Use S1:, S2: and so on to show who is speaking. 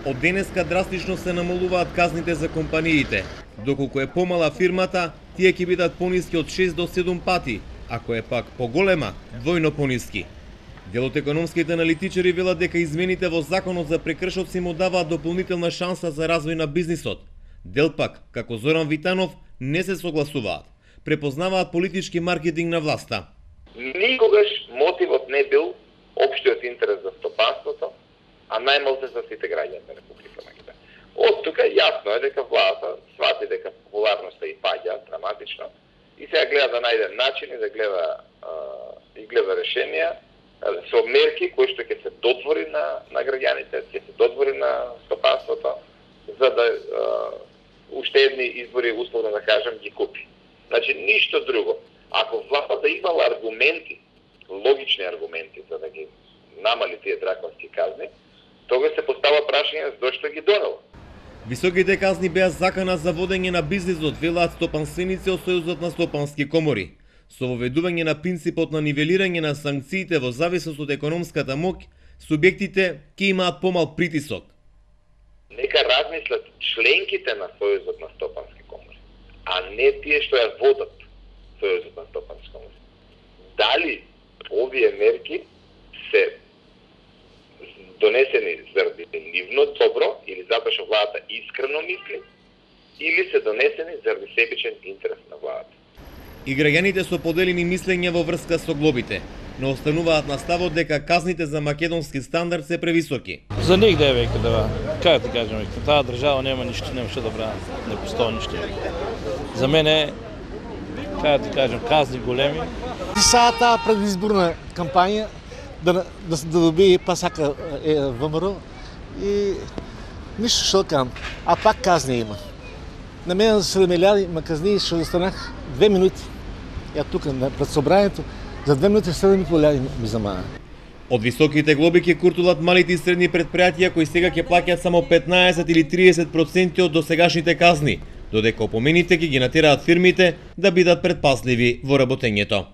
S1: Од денеска драстично се намалуваат казните за компаниите. Доколку е помала фирмата, тие ќе бидат пониски од 6 до 7 пати, ако е пак поголема, двојно пониски. Дел од економските аналитичари велат дека измените во законот за прекршоци му даваат дополнителна шанса за развој на бизнисот. Дел пак, како Зоран Витанов, не се согласуваат. Препознаваат политички маркетинг на власта.
S2: Никогаш мотивот не бил општиот интерес за стопанството, а најмалку за сите граѓани на Република Македонија. Од тука јасно е дека власта свати дека популарноста и паѓа драматично и сега гледа да најде начини да гледа решенија со мерки кои што ќе се додвори на граѓаните, ќе се додвори на стопанството, за да уште едни избори, условно да кажем, ги купи. Значи, ништо друго. Ако властата имала аргументи, логични аргументи за да ги намали тие драконски казни, тогаш се постава прашање зошто ги донела.
S1: Високите казни беа закана за водење на бизнисот, велаат стопанственици од Сојузот на стопански комори. Со воведување на принципот на нивелирање на санкциите во зависност од економската моќ, субјектите ќе имаат помал притисок.
S2: Нека размислат членките на Сојузот на стопански комори, а не тие што ја водат Сојузот на стопански комори. Дали овие мерки се донесени заради нивно добро или затоа што владата искрено мисли, или се донесени заради себичен интерес на владата.
S1: И граѓаните со поделени мислења во врска со глобите, но остануваат на ставот дека казните за македонски стандард се превисоки.
S3: За нигде е веќе да, како ти кажем, таа држава нема ништо, нема што да бра, не постои ништо. За мене, како ти кажем, казни големи.
S4: И сега таа предизборна кампања да доби пасака ВМРО и ништо што кам, а пак казни има. На мене за 7 милиарди има казни, што останах 2 минути. Ја тука пред собранието, за 2 минути 7 милиарди ми замаа.
S1: Од високите глоби ќе куртулат малите и средни предпријатија кои сега ќе плаќаат само 15 или 30% од досегашните казни, додека опомените ќе ги натераат фирмите да бидат предпазливи во работењето.